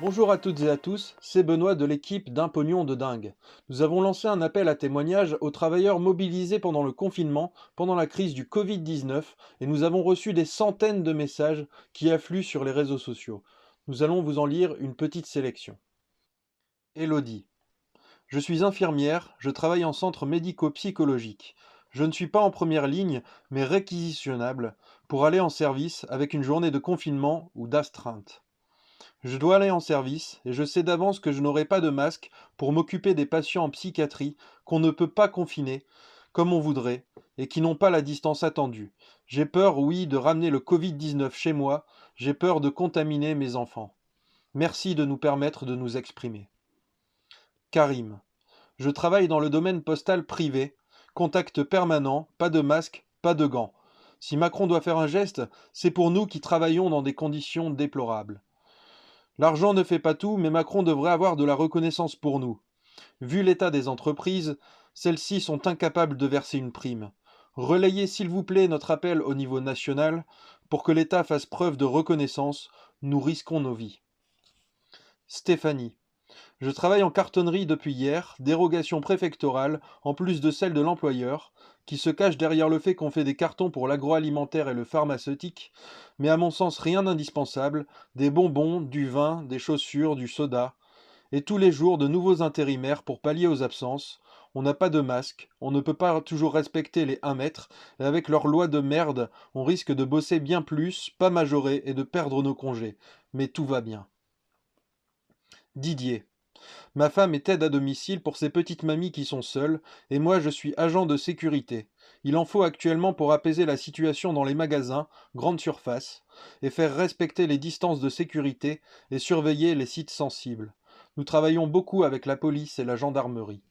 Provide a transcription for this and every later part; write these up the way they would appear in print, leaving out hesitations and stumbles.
Bonjour à toutes et à tous, c'est Benoît de l'équipe d'Un Pognon de Dingue. Nous avons lancé un appel à témoignages aux travailleurs mobilisés pendant le confinement, pendant la crise du Covid-19, et nous avons reçu des centaines de messages qui affluent sur les réseaux sociaux. Nous allons vous en lire une petite sélection. Élodie. Je suis infirmière, je travaille en centre médico-psychologique. Je ne suis pas en première ligne, mais réquisitionnable pour aller en service avec une journée de confinement ou d'astreinte. Je dois aller en service et je sais d'avance que je n'aurai pas de masque pour m'occuper des patients en psychiatrie qu'on ne peut pas confiner comme on voudrait et qui n'ont pas la distance attendue. J'ai peur, oui, de ramener le Covid-19 chez moi, j'ai peur de contaminer mes enfants. Merci de nous permettre de nous exprimer. Karim. Je travaille dans le domaine postal privé. Contact permanent, pas de masque, pas de gants. Si Macron doit faire un geste, c'est pour nous qui travaillons dans des conditions déplorables. L'argent ne fait pas tout, mais Macron devrait avoir de la reconnaissance pour nous. Vu l'état des entreprises, celles-ci sont incapables de verser une prime. Relayez s'il vous plaît notre appel au niveau national pour que l'État fasse preuve de reconnaissance, nous risquons nos vies. Stéphanie. Je travaille en cartonnerie depuis hier, dérogation préfectorale, en plus de celle de l'employeur, qui se cache derrière le fait qu'on fait des cartons pour l'agroalimentaire et le pharmaceutique, mais à mon sens rien d'indispensable, des bonbons, du vin, des chaussures, du soda, et tous les jours de nouveaux intérimaires pour pallier aux absences. On n'a pas de masque, on ne peut pas toujours respecter les 1 mètre, et avec leur loi de merde, on risque de bosser bien plus, pas majoré, et de perdre nos congés. Mais tout va bien. Didier. Ma femme est aide à domicile pour ces petites mamies qui sont seules, et moi je suis agent de sécurité. Il en faut actuellement pour apaiser la situation dans les magasins, grandes surfaces, et faire respecter les distances de sécurité et surveiller les sites sensibles. Nous travaillons beaucoup avec la police et la gendarmerie.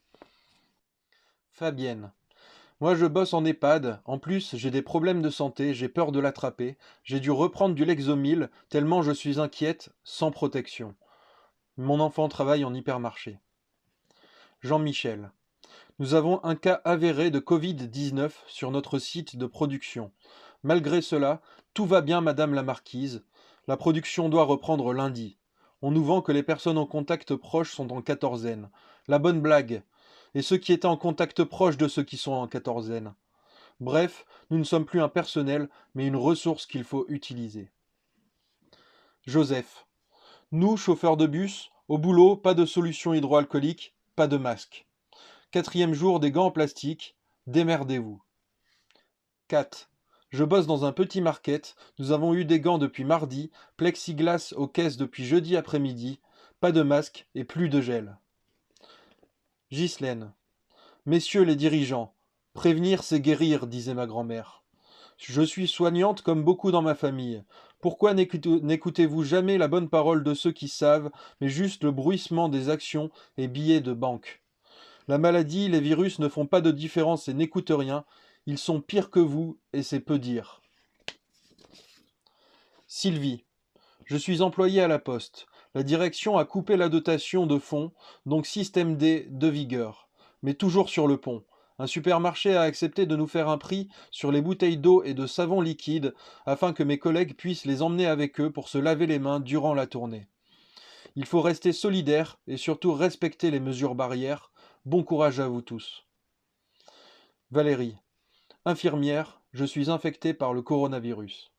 Fabienne. Moi je bosse en EHPAD, en plus j'ai des problèmes de santé, j'ai peur de l'attraper, j'ai dû reprendre du Lexomil tellement je suis inquiète, sans protection. Mon enfant travaille en hypermarché. Jean-Michel. Nous avons un cas avéré de Covid-19 sur notre site de production. Malgré cela, tout va bien, Madame la Marquise. La production doit reprendre lundi. On nous vend que les personnes en contact proche sont en quatorzaine. La bonne blague. Et ceux qui étaient en contact proche de ceux qui sont en quatorzaine. Bref, nous ne sommes plus un personnel, mais une ressource qu'il faut utiliser. Joseph. Nous, chauffeurs de bus, au boulot, pas de solution hydroalcoolique, pas de masque. Quatrième jour des gants en plastique, démerdez-vous. 4. Je bosse dans un petit market, nous avons eu des gants depuis mardi, plexiglas aux caisses depuis jeudi après-midi, pas de masque et plus de gel. Ghislaine. Messieurs les dirigeants, prévenir c'est guérir, disait ma grand-mère. Je suis soignante comme beaucoup dans ma famille. Pourquoi n'écoutez-vous jamais la bonne parole de ceux qui savent, mais juste le bruissement des actions et billets de banque? La maladie, les virus ne font pas de différence et n'écoutent rien. Ils sont pires que vous et c'est peu dire. Sylvie. Je suis employée à la Poste. La direction a coupé la dotation de fonds, donc système D de vigueur. Mais toujours sur le pont. Un supermarché a accepté de nous faire un prix sur les bouteilles d'eau et de savon liquide afin que mes collègues puissent les emmener avec eux pour se laver les mains durant la tournée. Il faut rester solidaire et surtout respecter les mesures barrières. Bon courage à vous tous. Valérie. Infirmière, je suis infectée par le coronavirus.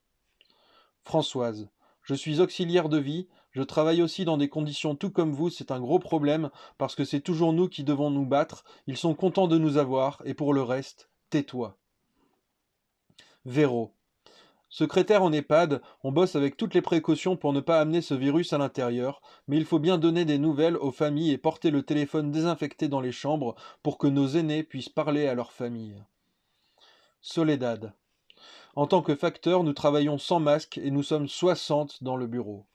Françoise. Je suis auxiliaire de vie, je travaille aussi dans des conditions tout comme vous, c'est un gros problème parce que c'est toujours nous qui devons nous battre, ils sont contents de nous avoir et pour le reste, tais-toi. Véro. Secrétaire en EHPAD, on bosse avec toutes les précautions pour ne pas amener ce virus à l'intérieur, mais il faut bien donner des nouvelles aux familles et porter le téléphone désinfecté dans les chambres pour que nos aînés puissent parler à leurs familles. Soledad. En tant que facteur, nous travaillons sans masque et nous sommes 60 dans le bureau.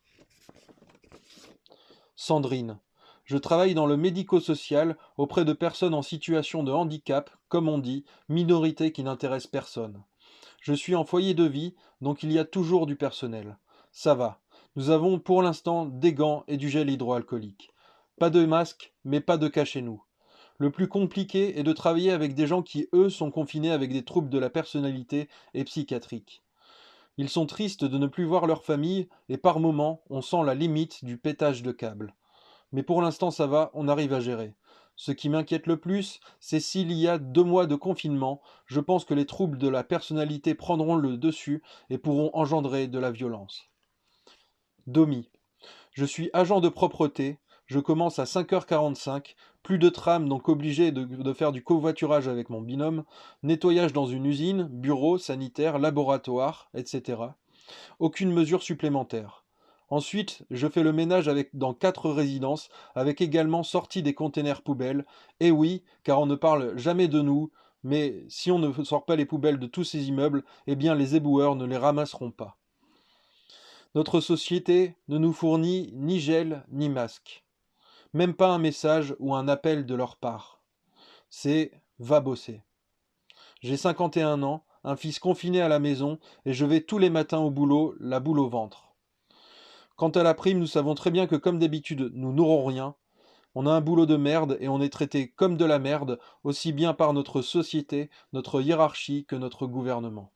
Sandrine. Je travaille dans le médico-social auprès de personnes en situation de handicap, comme on dit, minorité qui n'intéresse personne. Je suis en foyer de vie, donc il y a toujours du personnel. Ça va. Nous avons pour l'instant des gants et du gel hydroalcoolique. Pas de masque, mais pas de cas chez nous. Le plus compliqué est de travailler avec des gens qui, eux, sont confinés avec des troubles de la personnalité et psychiatriques. Ils sont tristes de ne plus voir leur famille et par moments, on sent la limite du pétage de câble. Mais pour l'instant, ça va, on arrive à gérer. Ce qui m'inquiète le plus, c'est s'il y a 2 mois de confinement, je pense que les troubles de la personnalité prendront le dessus et pourront engendrer de la violence. Domi. Je suis agent de propreté, je commence à 5h45, plus de tram donc obligé de faire du covoiturage avec mon binôme, nettoyage dans une usine, bureau, sanitaire, laboratoire, etc. Aucune mesure supplémentaire. Ensuite, je fais le ménage dans 4 résidences, avec également sortie des containers poubelles. Et oui, car on ne parle jamais de nous, mais si on ne sort pas les poubelles de tous ces immeubles, eh bien les éboueurs ne les ramasseront pas. Notre société ne nous fournit ni gel ni masque. Même pas un message ou un appel de leur part. C'est va bosser. J'ai 51 ans, un fils confiné à la maison et je vais tous les matins au boulot, la boule au ventre. Quant à la prime, nous savons très bien que comme d'habitude, nous n'aurons rien. On a un boulot de merde et on est traité comme de la merde, aussi bien par notre société, notre hiérarchie que notre gouvernement.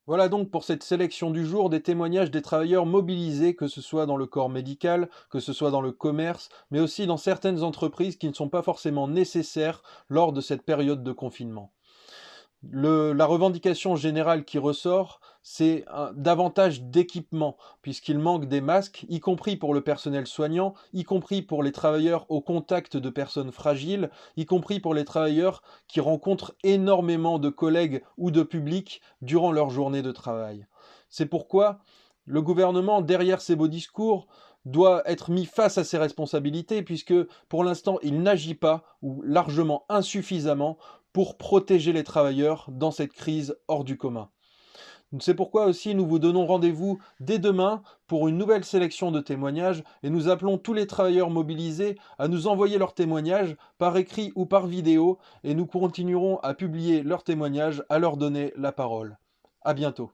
Voilà donc pour cette sélection du jour des témoignages des travailleurs mobilisés, que ce soit dans le corps médical, que ce soit dans le commerce, mais aussi dans certaines entreprises qui ne sont pas forcément nécessaires lors de cette période de confinement. La revendication générale qui ressort, c'est davantage d'équipement, puisqu'il manque des masques, y compris pour le personnel soignant, y compris pour les travailleurs au contact de personnes fragiles, y compris pour les travailleurs qui rencontrent énormément de collègues ou de public durant leur journée de travail. C'est pourquoi le gouvernement, derrière ces beaux discours, doit être mis face à ses responsabilités, puisque pour l'instant, il n'agit pas, ou largement insuffisamment, pour protéger les travailleurs dans cette crise hors du commun. C'est pourquoi aussi nous vous donnons rendez-vous dès demain pour une nouvelle sélection de témoignages et nous appelons tous les travailleurs mobilisés à nous envoyer leurs témoignages par écrit ou par vidéo et nous continuerons à publier leurs témoignages, à leur donner la parole. À bientôt.